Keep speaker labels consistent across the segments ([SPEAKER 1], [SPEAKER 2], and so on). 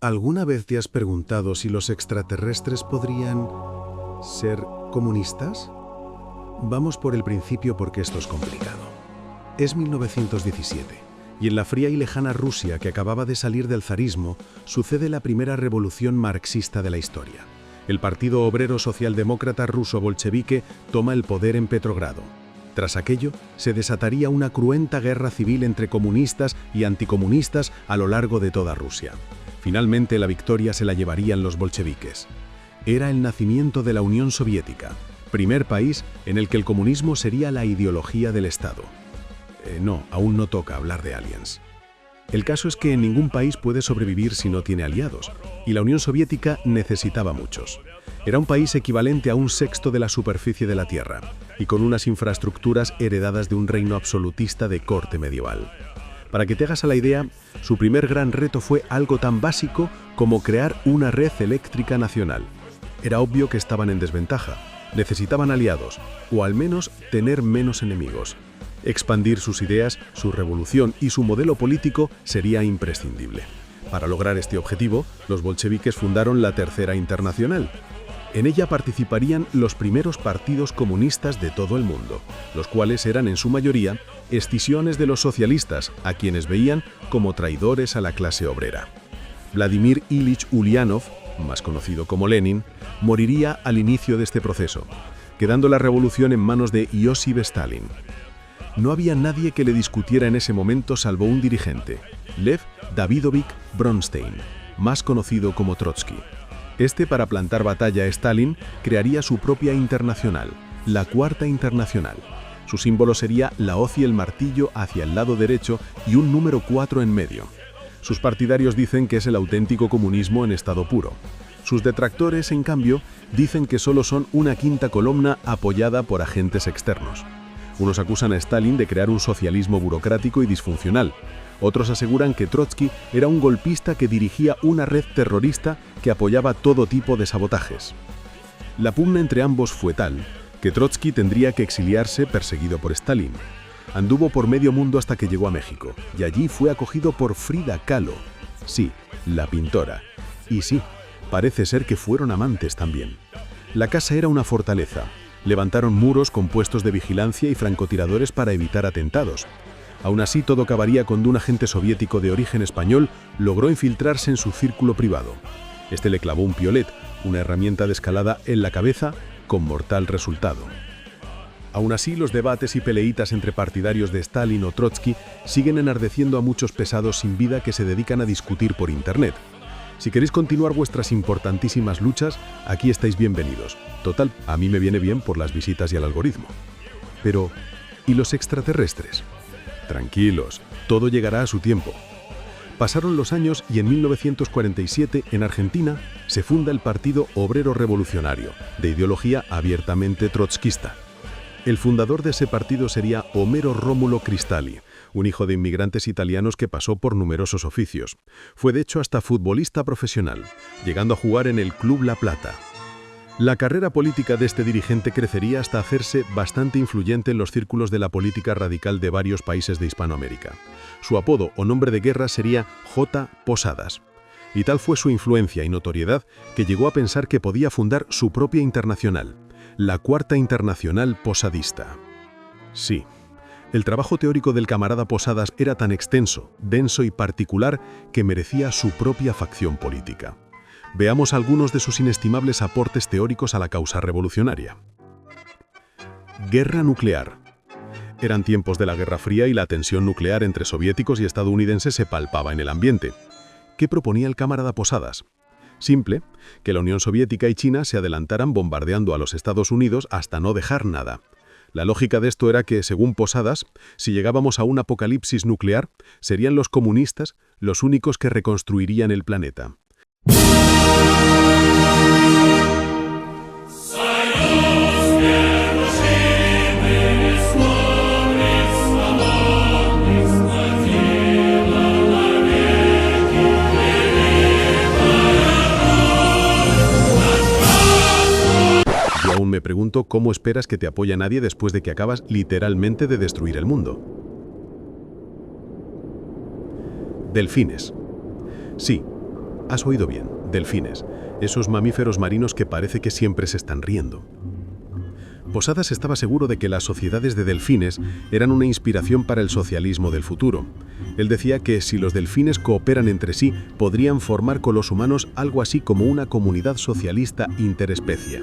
[SPEAKER 1] ¿Alguna vez te has preguntado si los extraterrestres podrían ser comunistas? Vamos por el principio porque esto es complicado. Es 1917 y en la fría y lejana Rusia que acababa de salir del zarismo sucede la primera revolución marxista de la historia. El Partido Obrero Socialdemócrata Ruso Bolchevique toma el poder en Petrogrado. Tras aquello, se desataría una cruenta guerra civil entre comunistas y anticomunistas a lo largo de toda Rusia. Finalmente, la victoria se la llevarían los bolcheviques. Era el nacimiento de la Unión Soviética, primer país en el que el comunismo sería la ideología del Estado. No, aún no toca hablar de aliens. El caso es que ningún país puede sobrevivir si no tiene aliados, y la Unión Soviética necesitaba muchos. Era un país equivalente a un sexto de la superficie de la Tierra, y con unas infraestructuras heredadas de un reino absolutista de corte medieval. Para que te hagas a la idea, su primer gran reto fue algo tan básico como crear una red eléctrica nacional. Era obvio que estaban en desventaja, necesitaban aliados, o al menos tener menos enemigos. Expandir sus ideas, su revolución y su modelo político sería imprescindible. Para lograr este objetivo, los bolcheviques fundaron la Tercera Internacional. En ella participarían los primeros partidos comunistas de todo el mundo, los cuales eran en su mayoría escisiones de los socialistas, a quienes veían como traidores a la clase obrera. Vladimir Ilich Ulyanov, más conocido como Lenin, moriría al inicio de este proceso, quedando la revolución en manos de Iósif Stalin. No había nadie que le discutiera en ese momento salvo un dirigente, Lev Davidovich Bronstein, más conocido como Trotsky. Este, para plantar batalla a Stalin, crearía su propia internacional, la Cuarta Internacional. Su símbolo sería la hoz y el martillo hacia el lado derecho y un número 4 en medio. Sus partidarios dicen que es el auténtico comunismo en estado puro. Sus detractores, en cambio, dicen que solo son una quinta columna apoyada por agentes externos. Unos acusan a Stalin de crear un socialismo burocrático y disfuncional. Otros aseguran que Trotsky era un golpista que dirigía una red terrorista que apoyaba todo tipo de sabotajes. La pugna entre ambos fue tal que Trotsky tendría que exiliarse perseguido por Stalin. Anduvo por medio mundo hasta que llegó a México, y allí fue acogido por Frida Kahlo. Sí, la pintora. Y sí, parece ser que fueron amantes también. La casa era una fortaleza. Levantaron muros con puestos de vigilancia y francotiradores para evitar atentados. Aún así, todo acabaría cuando un agente soviético de origen español logró infiltrarse en su círculo privado. Este le clavó un piolet, una herramienta de escalada, en la cabeza, con mortal resultado. Aún así, los debates y peleitas entre partidarios de Stalin o Trotsky siguen enardeciendo a muchos pesados sin vida que se dedican a discutir por Internet. Si queréis continuar vuestras importantísimas luchas, aquí estáis bienvenidos. Total, a mí me viene bien por las visitas y el algoritmo. Pero, ¿y los extraterrestres? Tranquilos, todo llegará a su tiempo. Pasaron los años y en 1947, en Argentina, se funda el Partido Obrero Revolucionario, de ideología abiertamente trotskista. El fundador de ese partido sería Homero Rómulo Cristalli, un hijo de inmigrantes italianos que pasó por numerosos oficios. Fue de hecho hasta futbolista profesional, llegando a jugar en el Club La Plata. La carrera política de este dirigente crecería hasta hacerse bastante influyente en los círculos de la política radical de varios países de Hispanoamérica. Su apodo o nombre de guerra sería J. Posadas. Y tal fue su influencia y notoriedad que llegó a pensar que podía fundar su propia internacional, la Cuarta Internacional Posadista. Sí, el trabajo teórico del camarada Posadas era tan extenso, denso y particular que merecía su propia facción política. Veamos algunos de sus inestimables aportes teóricos a la causa revolucionaria. Guerra nuclear. Eran tiempos de la Guerra Fría y la tensión nuclear entre soviéticos y estadounidenses se palpaba en el ambiente. ¿Qué proponía el camarada Posadas? Simple, que la Unión Soviética y China se adelantaran bombardeando a los Estados Unidos hasta no dejar nada. La lógica de esto era que, según Posadas, si llegábamos a un apocalipsis nuclear, serían los comunistas los únicos que reconstruirían el planeta. Yo aún me pregunto cómo esperas que te apoye nadie después de que acabas literalmente de destruir el mundo. Delfines. Sí, Has oído bien, delfines, esos mamíferos marinos que parece que siempre se están riendo. Posadas estaba seguro de que las sociedades de delfines eran una inspiración para el socialismo del futuro. Él decía que si los delfines cooperan entre sí, podrían formar con los humanos algo así como una comunidad socialista interespecie.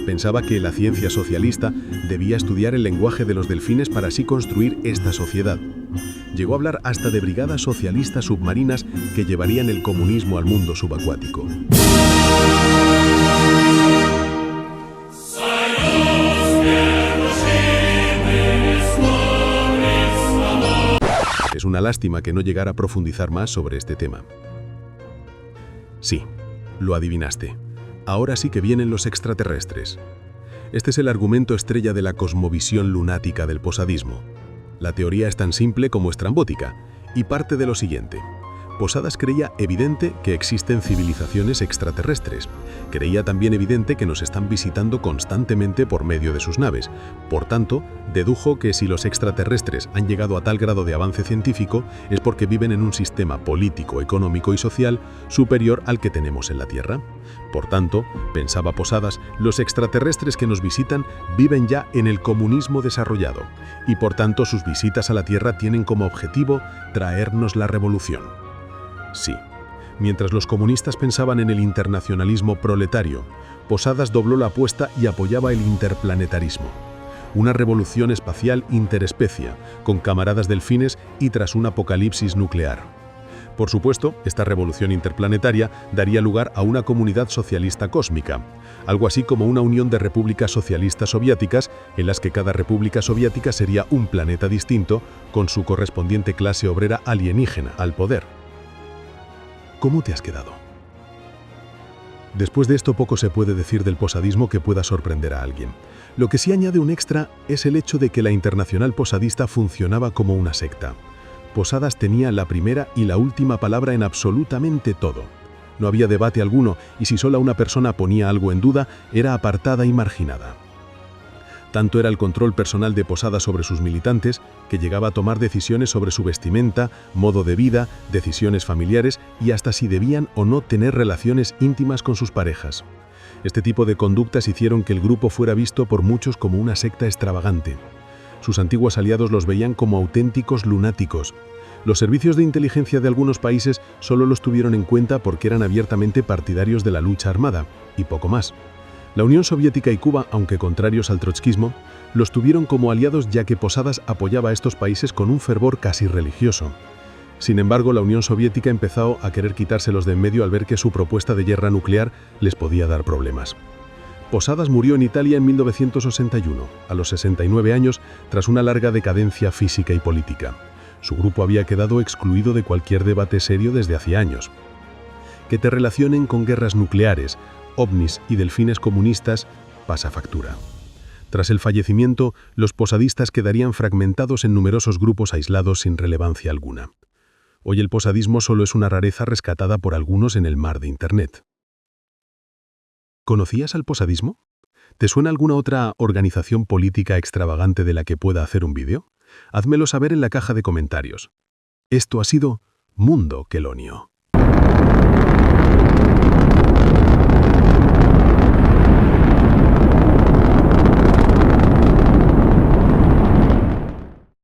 [SPEAKER 1] Pensaba que la ciencia socialista debía estudiar el lenguaje de los delfines para así construir esta sociedad. Llegó a hablar hasta de brigadas socialistas submarinas que llevarían el comunismo al mundo subacuático. Es una lástima que no llegara a profundizar más sobre este tema. Sí, lo adivinaste. Ahora sí que vienen los extraterrestres. Este es el argumento estrella de la cosmovisión lunática del posadismo. La teoría es tan simple como estrambótica y parte de lo siguiente. Posadas creía evidente que existen civilizaciones extraterrestres. Creía también evidente que nos están visitando constantemente por medio de sus naves. Por tanto, dedujo que si los extraterrestres han llegado a tal grado de avance científico es porque viven en un sistema político, económico y social superior al que tenemos en la Tierra. Por tanto, pensaba Posadas, los extraterrestres que nos visitan viven ya en el comunismo desarrollado y por tanto sus visitas a la Tierra tienen como objetivo traernos la revolución. Sí, mientras los comunistas pensaban en el internacionalismo proletario, Posadas dobló la apuesta y apoyaba el interplanetarismo. Una revolución espacial interespecie, con camaradas delfines y tras un apocalipsis nuclear. Por supuesto, esta revolución interplanetaria daría lugar a una comunidad socialista cósmica, algo así como una unión de repúblicas socialistas soviéticas en las que cada república soviética sería un planeta distinto con su correspondiente clase obrera alienígena al poder. ¿Cómo te has quedado? Después de esto poco se puede decir del posadismo que pueda sorprender a alguien. Lo que sí añade un extra es el hecho de que la Internacional Posadista funcionaba como una secta. Posadas tenía la primera y la última palabra en absolutamente todo. No había debate alguno y si sola una persona ponía algo en duda, era apartada y marginada. Tanto era el control personal de Posadas sobre sus militantes que llegaba a tomar decisiones sobre su vestimenta, modo de vida, decisiones familiares y hasta si debían o no tener relaciones íntimas con sus parejas. Este tipo de conductas hicieron que el grupo fuera visto por muchos como una secta extravagante. Sus antiguos aliados los veían como auténticos lunáticos. Los servicios de inteligencia de algunos países solo los tuvieron en cuenta porque eran abiertamente partidarios de la lucha armada, y poco más. La Unión Soviética y Cuba, aunque contrarios al trotskismo, los tuvieron como aliados ya que Posadas apoyaba a estos países con un fervor casi religioso. Sin embargo, la Unión Soviética empezó a querer quitárselos de en medio al ver que su propuesta de guerra nuclear les podía dar problemas. Posadas murió en Italia en 1961, a los 69 años, tras una larga decadencia física y política. Su grupo había quedado excluido de cualquier debate serio desde hacía años. Que te relacionen con guerras nucleares, ovnis y delfines comunistas pasa factura. Tras el fallecimiento, los posadistas quedarían fragmentados en numerosos grupos aislados sin relevancia alguna. Hoy el posadismo solo es una rareza rescatada por algunos en el mar de Internet. ¿Conocías al posadismo? ¿Te suena alguna otra organización política extravagante de la que pueda hacer un vídeo? Házmelo saber en la caja de comentarios. Esto ha sido Mundo Quelonio.